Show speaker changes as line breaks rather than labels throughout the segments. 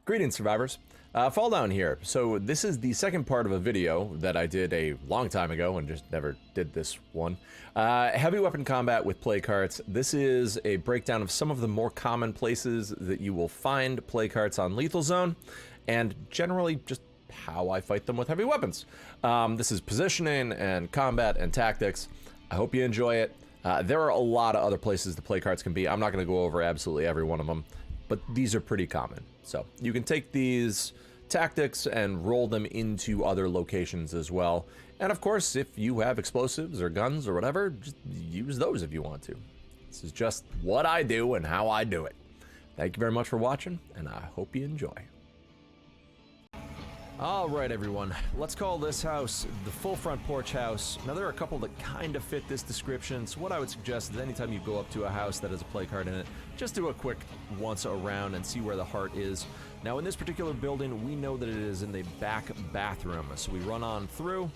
Greetings, survivors. Fall Down here. So this is the second part of a video that I did a long time ago and just never did this one. Heavy weapon combat with play carts. This is a breakdown of some of the more common places that you will find play carts on Lethal Zone, and generally just how I fight them with heavy weapons. This is positioning and combat and tactics. I hope you enjoy it. There are a lot of other places the play carts can be. I'm not going to go over absolutely every one of them, but these are pretty common. So you can take these tactics and roll them into other locations as well. And of course, if you have explosives or guns or whatever, just use those if you want to. This is just what I do and how I do it. Thank you very much for watching, and I hope you enjoy. Alright everyone, let's call this house the full front porch house. Now there are a couple that kind of fit this description, so what I would suggest is anytime you go up to a house that has a play cart in it, just do a quick once around and see where the heart is. Now in this particular building, we know that it is in the back bathroom, so we run on through,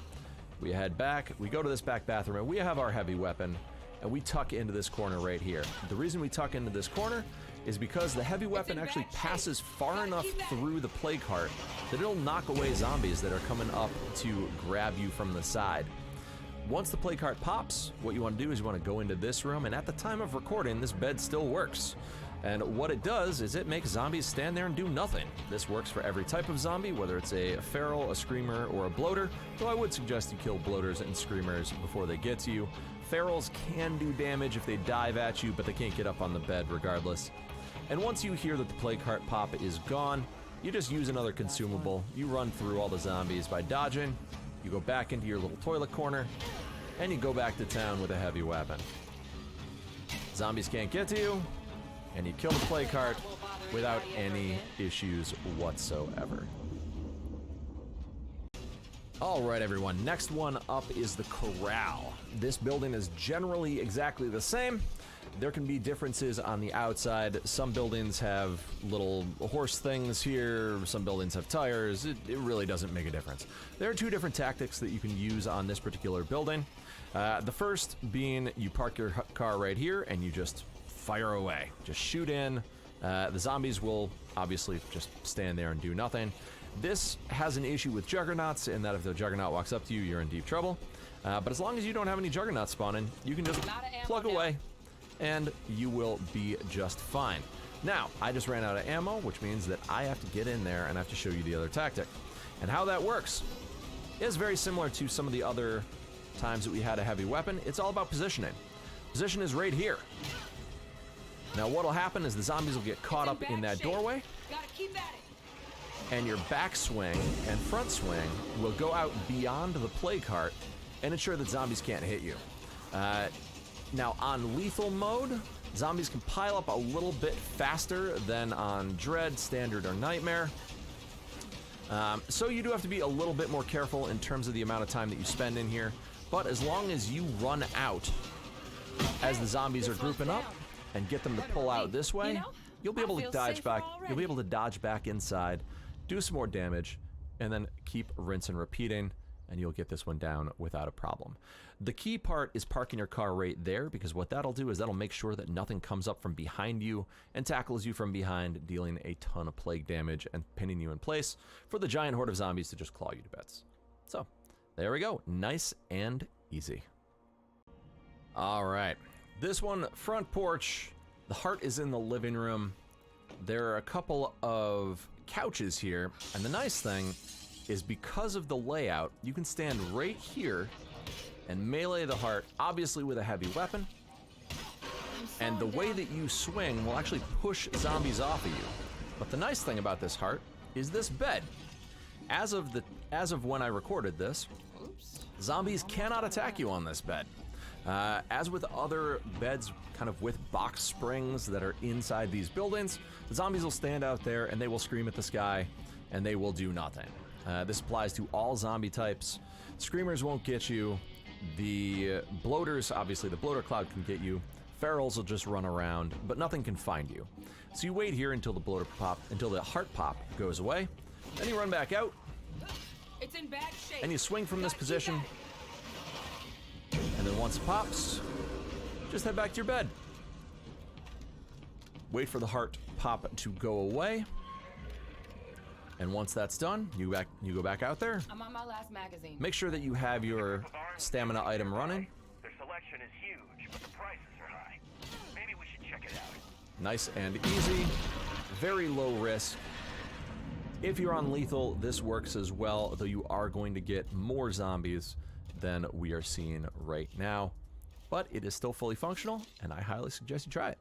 we head back, we go to this back bathroom, and we have our heavy weapon, and we tuck into this corner right here. The reason we tuck into this corner is because the heavy weapon actually passes far enough through the play cart that it'll knock away zombies that are coming up to grab you from the side. Once the play cart pops, what you want to do is you want to go into this room, and at the time of recording, this bed still works. And what it does is it makes zombies stand there and do nothing. This works for every type of zombie, whether it's a feral, a screamer, or a bloater, though I would suggest you kill bloaters and screamers before they get to you. Ferals can do damage if they dive at you, but they can't get up on the bed regardless. And once you hear that the play cart pop is gone, you just use another consumable. You run through all the zombies by dodging, you go back into your little toilet corner, and you go back to town with a heavy weapon. Zombies can't get to you, and you kill the play cart without any issues whatsoever. Alright everyone, next one up is the Corral. This building is generally exactly the same. There can be differences on the outside. Some buildings have little horse things here, some buildings have tires. It really doesn't make a difference. There are two different tactics that you can use on this particular building. The first being you park your car right here and you just fire away. Just shoot in. The zombies will obviously just stand there and do nothing. This has an issue with juggernauts in that if the juggernaut walks up to you, you're in deep trouble. But as long as you don't have any juggernauts spawning, you can just plug away and you will be just fine. Now, I just ran out of ammo, which means that I have to get in there and I have to show you the other tactic. And how that works is very similar to some of the other times that we had a heavy weapon. It's all about positioning. Position is right here. Now what'll happen is the zombies will get caught up in that doorway, and your back swing and front swing will go out beyond the play cart and ensure that zombies can't hit you. Now on lethal mode, zombies can pile up a little bit faster than on Dread, Standard, or Nightmare. So you do have to be a little bit more careful in terms of the amount of time that you spend in here, but as long as you run out as the zombies are grouping up and get them to pull out this way, you'll be able to dodge back. You'll be able to dodge back inside, do some more damage, and then keep rinsing and repeating, and you'll get this one down without a problem. The key part is parking your car right there, because what that'll do is that'll make sure that nothing comes up from behind you and tackles you from behind, dealing a ton of plague damage and pinning you in place for the giant horde of zombies to just claw you to bits. So, there we go. Nice and easy. Alright. This one, front porch. The heart is in the living room. There are a couple of couches here, and the nice thing is because of the layout, you can stand right here and melee the heart, obviously with a heavy weapon, and the way that you swing will actually push zombies off of you. But the nice thing about this heart is this bed. As of when I recorded this, zombies cannot attack you on this bed. As with other beds kind of with box springs that are inside these buildings, the zombies will stand out there and they will scream at the sky and they will do nothing. This applies to all zombie types. Screamers won't get you. The bloaters, obviously the bloater cloud can get you. Ferals will just run around, but nothing can find you. So you wait here until the heart pop goes away. Then you run back out.
It's in bad shape.
And you swing from this position. And then once it pops, just head back to your bed. Wait for the heart pop to go away. And once that's done, you go back out there.
I'm on my last magazine.
Make sure that you have your stamina item running.
Their selection is huge, but the prices are high. Maybe we should check it out.
Nice and easy. Very low risk. If you're on lethal, this works as well, though you are going to get more zombies than we are seeing right now. But it is still fully functional, and I highly suggest you try it.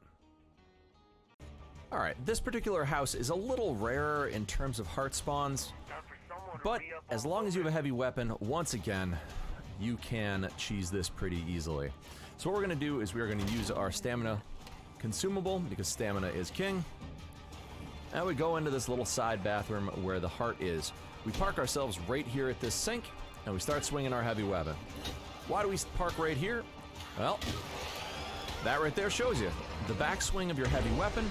Alright, this particular house is a little rarer in terms of heart spawns, but as long as you have a heavy weapon, once again, you can cheese this pretty easily. So what we're going to do is we're going to use our stamina consumable, because stamina is king. And we go into this little side bathroom where the heart is. We park ourselves right here at this sink, and we start swinging our heavy weapon. Why do we park right here? Well, that right there shows you. The backswing of your heavy weapon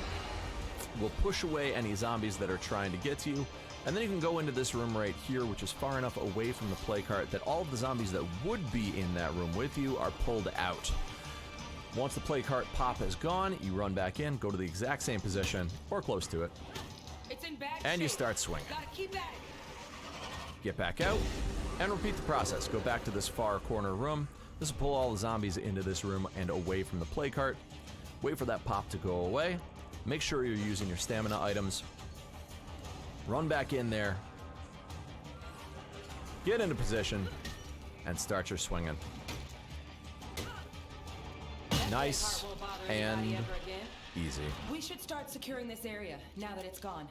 will push away any zombies that are trying to get to you, and then you can go into this room right here, which is far enough away from the play cart that all of the zombies that would be in that room with you are pulled out. Once the play cart pop is gone, you run back in, go to the exact same position, or close to it,
It's in bad
and you
shape.
start swinging.
Gotta keep at it.
Get back out, and repeat the process. Go back to this far corner room. This will pull all the zombies into this room and away from the play cart. Wait for that pop to go away. Make sure you're using your stamina items. Run back in there. Get into position, and start your swinging. Nice
Heart won't bother
and
anybody ever again.
easy.
We should start securing this area now that it's gone.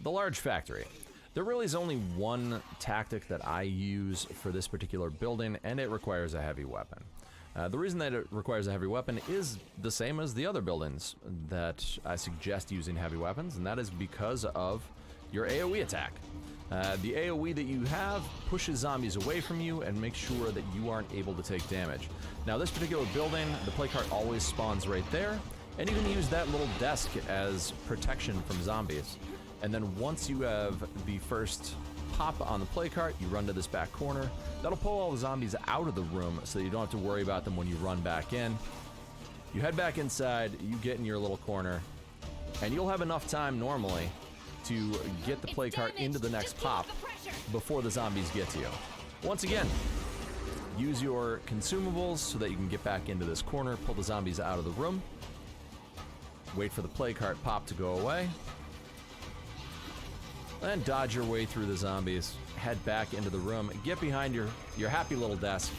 The large factory. There really is only one tactic that I use for this particular building, and it requires a heavy weapon. The reason that it requires a heavy weapon is the same as the other buildings that I suggest using heavy weapons, and that is because of your AoE attack. The AoE that you have pushes zombies away from you and makes sure that you aren't able to take damage. Now, this particular building, the play cart always spawns right there, and you can use that little desk as protection from zombies. And then once you have the first pop on the play cart, you run to this back corner. That'll pull all the zombies out of the room so you don't have to worry about them when you run back in. You head back inside, you get in your little corner, and you'll have enough time normally to get the play cart into the next pop before the zombies get to you. Once again, use your consumables so that you can get back into this corner, pull the zombies out of the room, wait for the play cart pop to go away, then dodge your way through the zombies, head back into the room, get behind your happy little desk,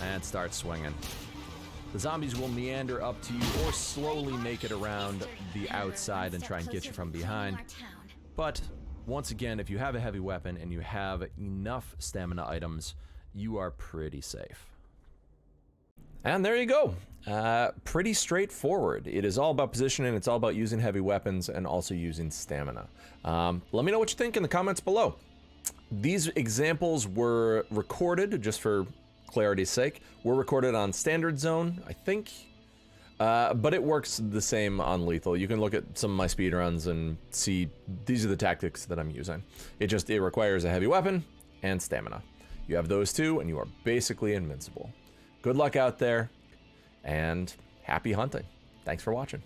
and start swinging. The zombies will meander up to you or slowly make it around the outside and try and get you from behind. But once again, if you have a heavy weapon and you have enough stamina items, you are pretty safe. And there you go. Pretty straightforward. It is all about positioning, it's all about using heavy weapons and also using stamina. Let me know what you think in the comments below. These examples were recorded, just for clarity's sake, were recorded on standard zone, I think. But it works the same on lethal. You can look at some of my speedruns and see these are the tactics that I'm using. It requires a heavy weapon and stamina. You have those two and you are basically invincible. Good luck out there, and happy hunting. Thanks for watching.